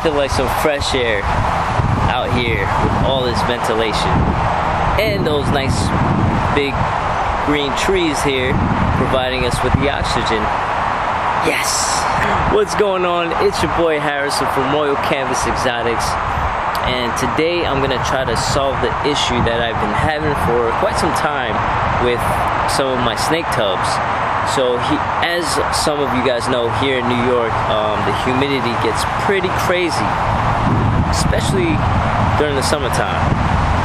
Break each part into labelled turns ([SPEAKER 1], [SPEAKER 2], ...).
[SPEAKER 1] nothing like some fresh air out here with all this ventilation and those nice big green trees here providing us with the oxygen. Yes! What's going on? It's your boy Harrison from Royal Canvas Exotics, and today I'm gonna try to solve the issue that I've been having for quite some time with some of my snake tubs. So as some of you guys know, here in New York, the humidity gets pretty crazy, especially during the summertime.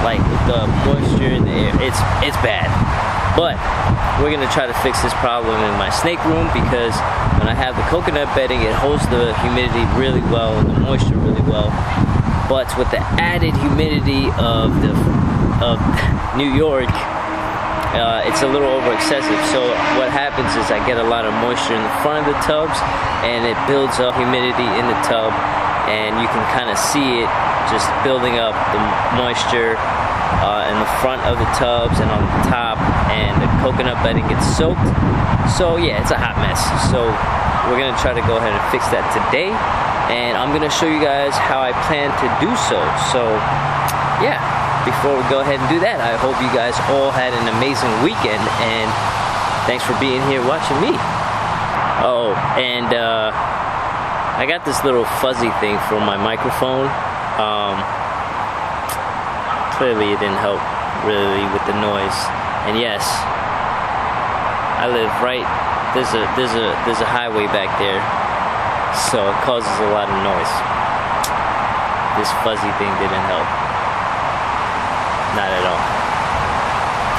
[SPEAKER 1] Like with the moisture in the air, it's bad. But we're gonna try to fix this problem in my snake room, because when I have the coconut bedding, it holds the humidity really well and the moisture really well. But with the added humidity of New York, it's a little over excessive. So what happens is I get a lot of moisture in the front of the tubs, and it builds up humidity in the tub, and you can kind of see it just building up the moisture in the front of the tubs and on the top, and the coconut bedding gets soaked. So yeah, it's a hot mess. So we're gonna try to go ahead and fix that today, and I'm gonna show you guys how I plan to do so. So yeah, before we go ahead and do that, I hope you guys all had an amazing weekend, and thanks for being here watching me. Oh, and I got this little fuzzy thing for my microphone. Clearly it didn't help really with the noise. And yes, I live right, there's a highway back there, so it causes a lot of noise. This fuzzy thing didn't help. Not at all.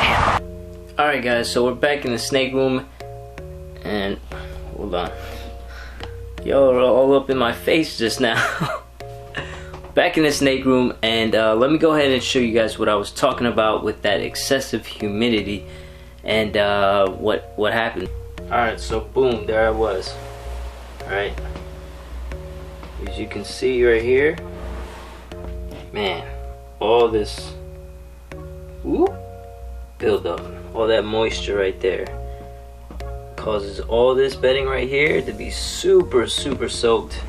[SPEAKER 1] Damn. Alright guys, so we're back in the snake room, and hold on. Y'all are all up in my face just now. Back in the snake room, and let me go ahead and show you guys what I was talking about with that excessive humidity, and what happened. Alright, so boom, there I was. Alright, as you can see right here, man, all this build up, all that moisture right there causes all this bedding right here to be super soaked.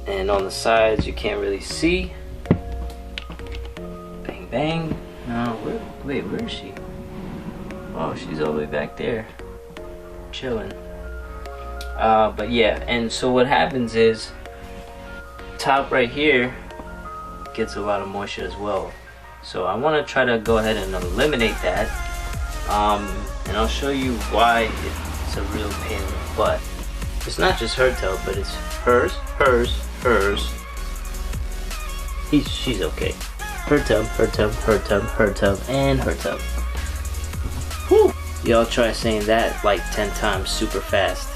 [SPEAKER 1] And on the sides you can't really see. Bang bang. No, wait, where is she? Oh, she's all the way back there, chilling. But yeah, and so what happens is, top right here gets a lot of moisture as well. So I want to try to go ahead and eliminate that. And I'll show you why it's a real pain in the butt. It's not just her tub, but it's hers. She's okay. Her tub, and her tub. Whew. Y'all try saying that like 10 times super fast.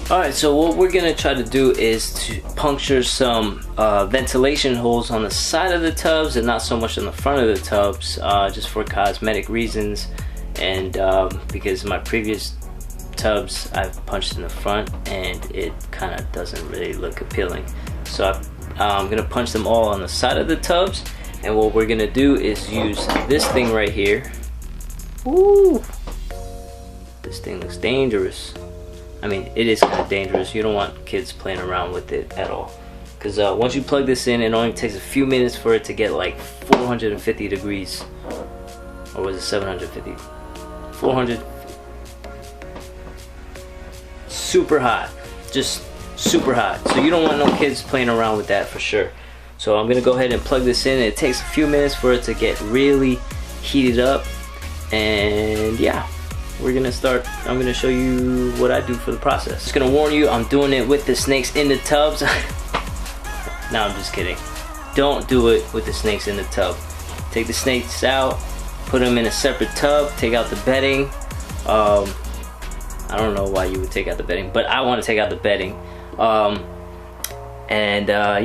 [SPEAKER 1] Alright, so what we're gonna try to do is to puncture some ventilation holes on the side of the tubs, and not so much on the front of the tubs, just for cosmetic reasons, and because my previous tubs I've punched in the front and it kind of doesn't really look appealing. So I'm gonna punch them all on the side of the tubs, and what we're gonna do is use this thing right here. Woo! This thing looks dangerous. I mean, it is kind of dangerous. You don't want kids playing around with it at all, because once you plug this in, it only takes a few minutes for it to get like 450 degrees, or was it 750? 400. Super hot, just super hot. So you don't want no kids playing around with that for sure. So I'm gonna go ahead and plug this in. It takes a few minutes for it to get really heated up, and yeah, we're gonna start. I'm gonna show you what I do for the process. Just gonna warn you, I'm doing it with the snakes in the tubs. No, I'm just kidding. Don't do it with the snakes in the tub. Take the snakes out, put them in a separate tub, take out the bedding. I don't know why you would take out the bedding, but I want to take out the bedding.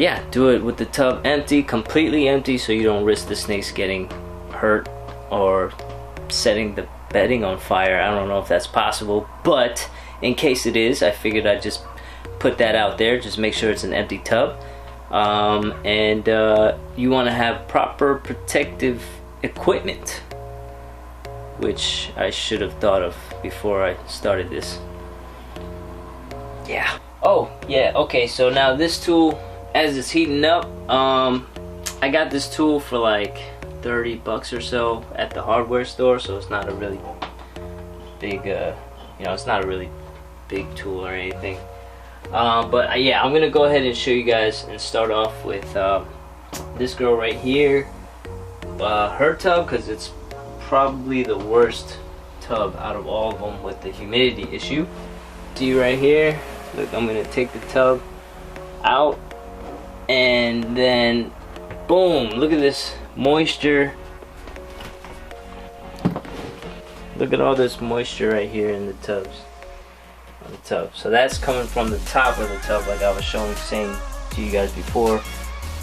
[SPEAKER 1] Yeah, do it with the tub empty, completely empty, so you don't risk the snakes getting hurt or setting the bedding on fire. I don't know if that's possible, but in case it is, I figured I'd just put that out there. Just make sure it's an empty tub. You want to have proper protective equipment, which I should have thought of before I started this. Yeah. Oh, yeah, okay, so now this tool as it's heating up, I got this tool for like 30 bucks or so at the hardware store, so it's not a really big, you know, it's not a really big tool or anything. But yeah, I'm gonna go ahead and show you guys and start off with this girl right here, her tub, because it's probably the worst tub out of all of them with the humidity issue. See right here, look, I'm gonna take the tub out, and then boom, look at this moisture. Look at all this moisture right here in the tubs. On the tub. So that's coming from the top of the tub, like I was saying to you guys before,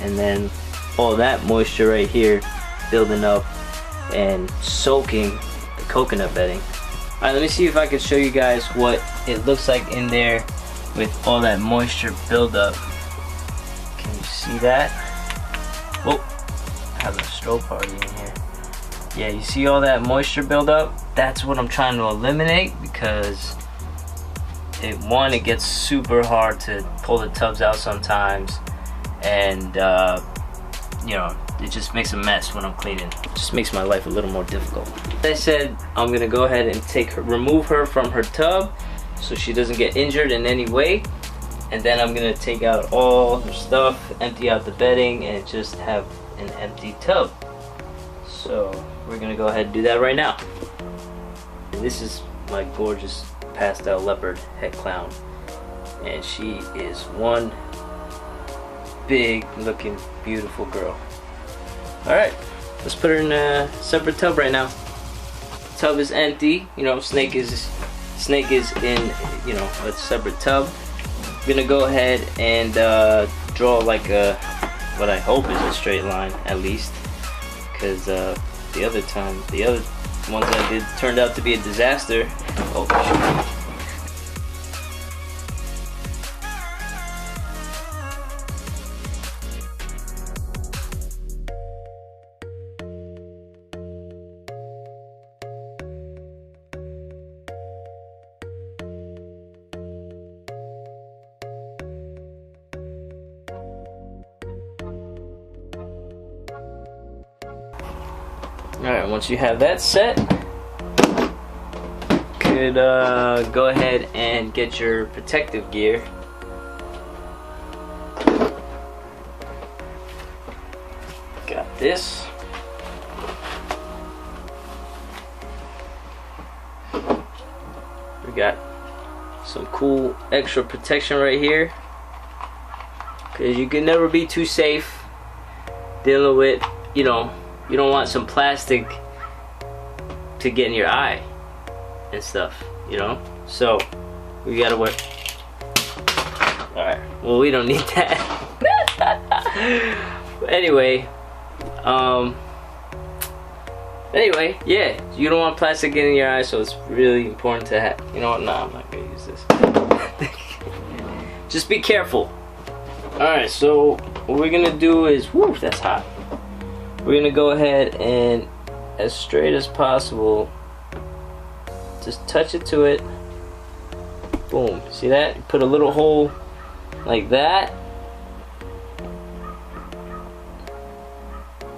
[SPEAKER 1] and then all that moisture right here building up and soaking the coconut bedding. Alright, let me see if I can show you guys what it looks like in there with all that moisture buildup. Can you see that? Oh, I have a strobe party in here. Yeah, you see all that moisture buildup? That's what I'm trying to eliminate, because it gets super hard to pull the tubs out sometimes, and you know, it just makes a mess when I'm cleaning. It just makes my life a little more difficult. As I said, I'm gonna go ahead and remove her from her tub so she doesn't get injured in any way, and then I'm gonna take out all her stuff, empty out the bedding, and just have an empty tub. So we're gonna go ahead and do that right now. And this is my gorgeous pastel leopard het clown, and she is one big looking beautiful girl. Alright, let's put her in a separate tub right now. The tub is empty, you know, Snake is in, you know, a separate tub. I'm gonna go ahead and draw like what I hope is a straight line, at least, because the other ones I did turned out to be a disaster. Oh, shoot. Alright, once you have that set, you could go ahead and get your protective gear. Got this. We got some cool extra protection right here, because you can never be too safe dealing with, you know, you don't want some plastic to get in your eye and stuff, you know? So we gotta wear. Alright, well, we don't need that. Anyway, yeah, you don't want plastic getting in your eye, so it's really important to have. You know what? Nah, I'm not gonna use this. Just be careful. Alright, so what we're gonna do is, whoo, that's hot. We're gonna go ahead and, as straight as possible, just touch it to it. Boom. See that? You put a little hole like that.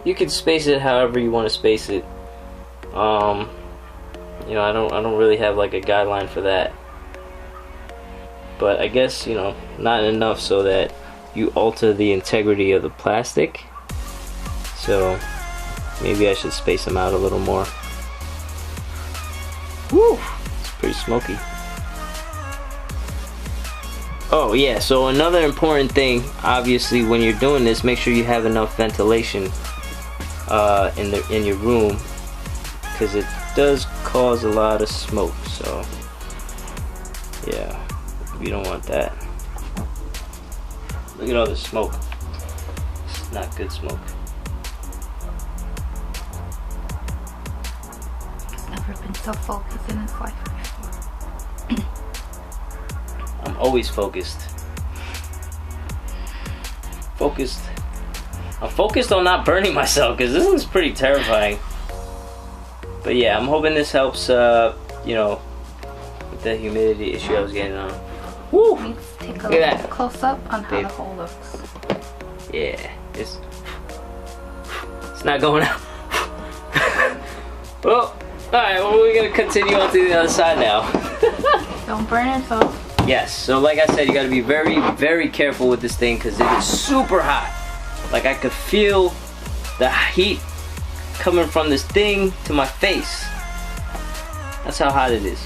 [SPEAKER 1] You can space it however you want to space it. You know, I don't really have like a guideline for that. But I guess, you know, not enough so that you alter the integrity of the plastic. So maybe I should space them out a little more. Woo! It's pretty smoky. Oh yeah, so another important thing, obviously, when you're doing this, make sure you have enough ventilation in your room, because it does cause a lot of smoke. So yeah, we don't want that. Look at all the smoke. It's not good smoke.
[SPEAKER 2] Never been so focused in his life before.
[SPEAKER 1] I'm always focused. I'm focused on not burning myself, because this is pretty terrifying. But yeah, I'm hoping this helps, you know, with the humidity issue I was getting on. Woo!
[SPEAKER 2] Let's take a look close up on how the hole looks.
[SPEAKER 1] Yeah, it's not going out. Well, alright, well, we're gonna continue on to the other side now.
[SPEAKER 2] Don't burn yourself.
[SPEAKER 1] Yes, so like I said, you gotta be very, very careful with this thing because it is super hot. Like I could feel the heat coming from this thing to my face. That's how hot it is.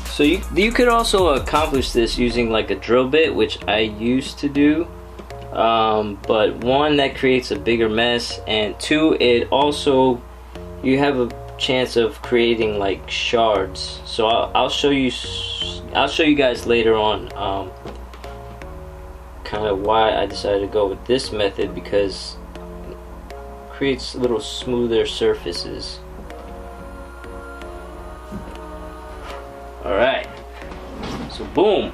[SPEAKER 1] So you could also accomplish this using like a drill bit, which I used to do. But one, that creates a bigger mess, and two, it also, you have a chance of creating like shards. So I'll show you guys later on kind of why I decided to go with this method, because it creates little smoother surfaces. Alright, so boom,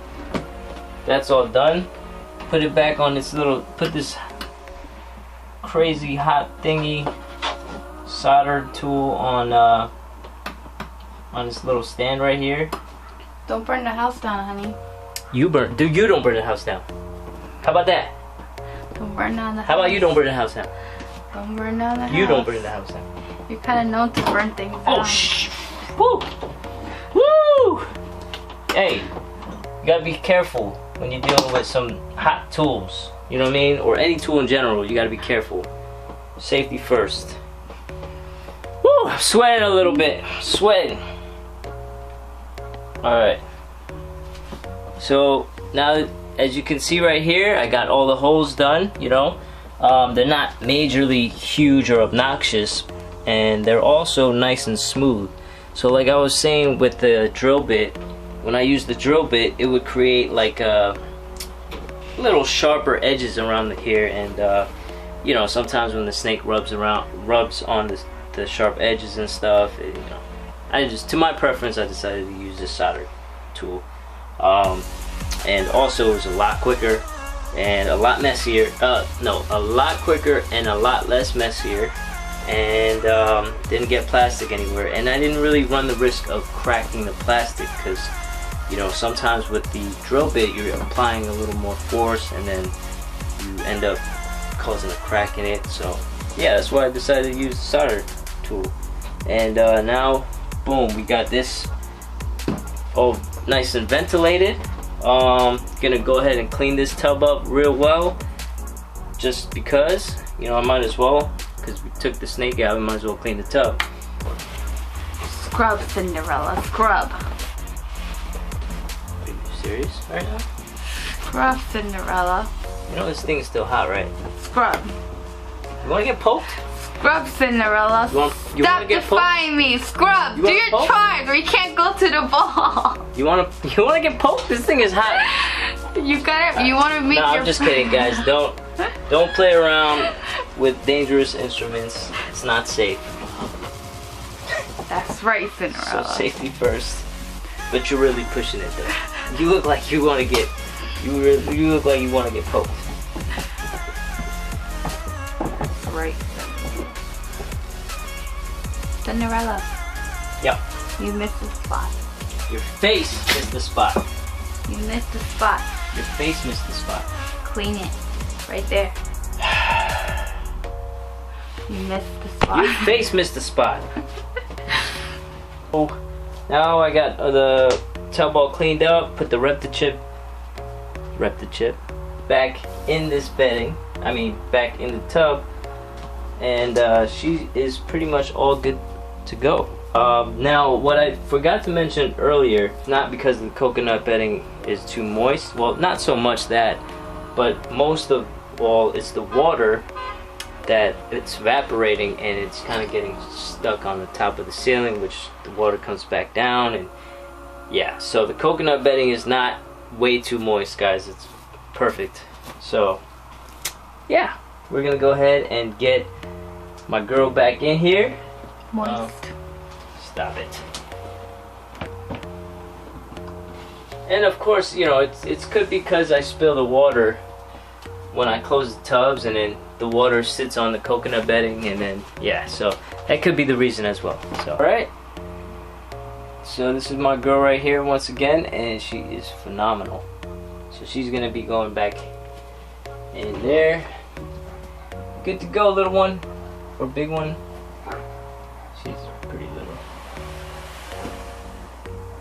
[SPEAKER 1] that's all done. Put it back on this little, put this crazy hot thingy solder tool on this little stand right here.
[SPEAKER 2] Don't burn the house down, honey.
[SPEAKER 1] You don't burn the house down. How about that?
[SPEAKER 2] Don't burn down the house.
[SPEAKER 1] How about you don't burn the house down?
[SPEAKER 2] Don't burn down the house.
[SPEAKER 1] You don't burn the house down.
[SPEAKER 2] You're kind of known to burn things down.
[SPEAKER 1] Oh, shh. Woo! Woo! Hey, you gotta be careful when you're dealing with some hot tools. You know what I mean? Or any tool in general, you gotta be careful. Safety first. Woo! I'm sweating a little bit. Sweating. Alright. So, now, as you can see right here, I got all the holes done, you know. They're not majorly huge or obnoxious, and they're also nice and smooth. So like I was saying with the drill bit, when I used the drill bit, it would create like little sharper edges around here, and you know, sometimes when the snake rubs on the sharp edges and stuff, you know, to my preference, I decided to use this solder tool. And also it was a lot quicker and a lot messier. No, a lot quicker and a lot less messier. And didn't get plastic anywhere, and I didn't really run the risk of cracking the plastic, because you know, sometimes with the drill bit you're applying a little more force and then you end up causing a crack in it. So yeah, that's why I decided to use the solder tool. And now boom, we got this all nice and ventilated. Gonna go ahead and clean this tub up real well, just because, you know, I might as well. Because we took the snake out, we might as well clean the tub.
[SPEAKER 2] Scrub, Cinderella, scrub.
[SPEAKER 1] Are you serious right now?
[SPEAKER 2] Scrub, Cinderella.
[SPEAKER 1] You know this thing is still hot, right?
[SPEAKER 2] Scrub.
[SPEAKER 1] You wanna get poked?
[SPEAKER 2] Scrub, Cinderella.
[SPEAKER 1] You
[SPEAKER 2] Stop defying me. Scrub. Do your charge, or you can't go to the ball.
[SPEAKER 1] You wanna get poked? This thing is hot.
[SPEAKER 2] You wanna make your.
[SPEAKER 1] I'm just kidding, guys. Don't play around with dangerous instruments. It's not safe.
[SPEAKER 2] That's right, Cinderella.
[SPEAKER 1] So safety first. But you're really pushing it though. You look like you wanna get. You look like you wanna get poked.
[SPEAKER 2] That's right. Cinderella.
[SPEAKER 1] Yep.
[SPEAKER 2] You missed the spot.
[SPEAKER 1] Your face missed the spot.
[SPEAKER 2] You missed the spot.
[SPEAKER 1] Your face missed the spot.
[SPEAKER 2] Clean it. Right there. You missed the spot.
[SPEAKER 1] Your face missed the spot. Oh, now I got the tub all cleaned up. Put the Repti-Chip back in this bedding. I mean, back in the tub, and she is pretty much all good to go. Now, what I forgot to mention earlier, not because the coconut bedding is too moist. Well, not so much that, but most of all, it's the water that it's evaporating, and it's kind of getting stuck on the top of the ceiling, which the water comes back down, and yeah, so the coconut bedding is not way too moist, guys. It's perfect. So yeah, we're gonna go ahead and get my girl back in here.
[SPEAKER 2] Moist.
[SPEAKER 1] Stop it. And of course, you know, it's could because I spilled the water when I close the tubs, and then the water sits on the coconut bedding, and then yeah, so that could be the reason as well. So alright, so this is my girl right here once again, and she is phenomenal. So she's gonna be going back in there. Good to go, little one or big one. She's pretty little.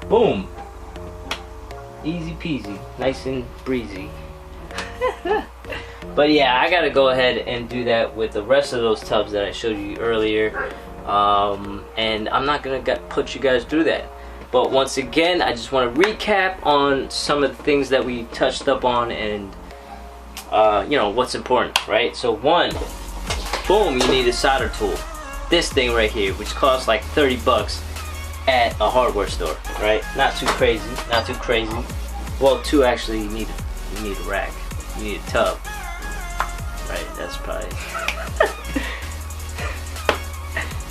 [SPEAKER 1] Boom, easy peasy, nice and breezy. But yeah, I gotta go ahead and do that with the rest of those tubs that I showed you earlier, and I'm not gonna put you guys through that. But once again, I just want to recap on some of the things that we touched up on, and you know what's important, right? So one, boom, you need a solder tool. This thing right here, which costs like 30 bucks at a hardware store, right? Not too crazy, not too crazy. Well, two, actually, you need a rack, you need a tub, right? That's probably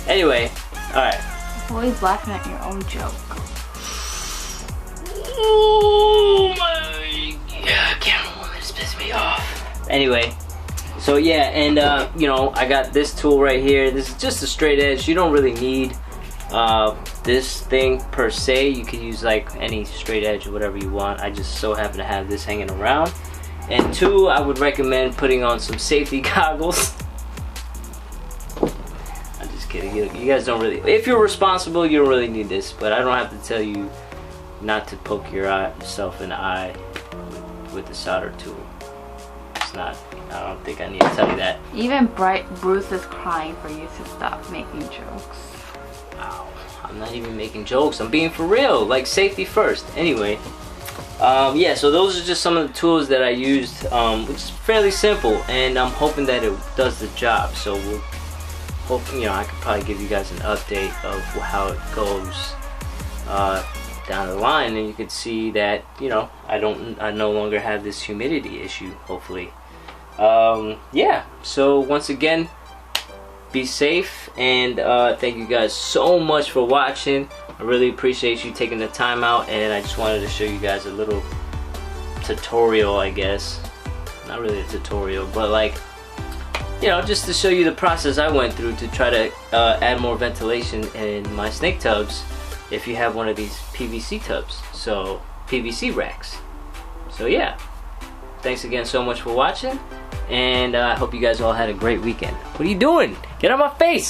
[SPEAKER 1] anyway. All right.
[SPEAKER 2] Always laughing at your own joke.
[SPEAKER 1] Oh my god, camera woman is pissing me off. Anyway, so yeah, and you know, I got this tool right here. This is just a straight edge. You don't really need this thing per se. You can use like any straight edge or whatever you want. I just so happen to have this hanging around. And two, I would recommend putting on some safety goggles. I'm just kidding. You guys don't really, if you're responsible, you don't really need this, but I don't have to tell you not to poke yourself in the eye with the solder tool. It's not, I don't think I need to tell you that.
[SPEAKER 2] Even Bruce is crying for you to stop making jokes.
[SPEAKER 1] Wow, I'm not even making jokes. I'm being for real. Like, safety first. Anyway, yeah, so those are just some of the tools that I used, which is fairly simple, and I'm hoping that it does the job. So we'll hope, you know, I could probably give you guys an update of how it goes down the line, and you can see that, you know, I no longer have this humidity issue, hopefully. Yeah, so once again, be safe, and thank you guys so much for watching. I really appreciate you taking the time out, and I just wanted to show you guys a little tutorial, I guess. Not really a tutorial, but like, you know, just to show you the process I went through to try to add more ventilation in my snake tubs if you have one of these PVC tubs, so PVC racks. So yeah, thanks again so much for watching, and I hope you guys all had a great weekend. What are you doing? Get out of my face!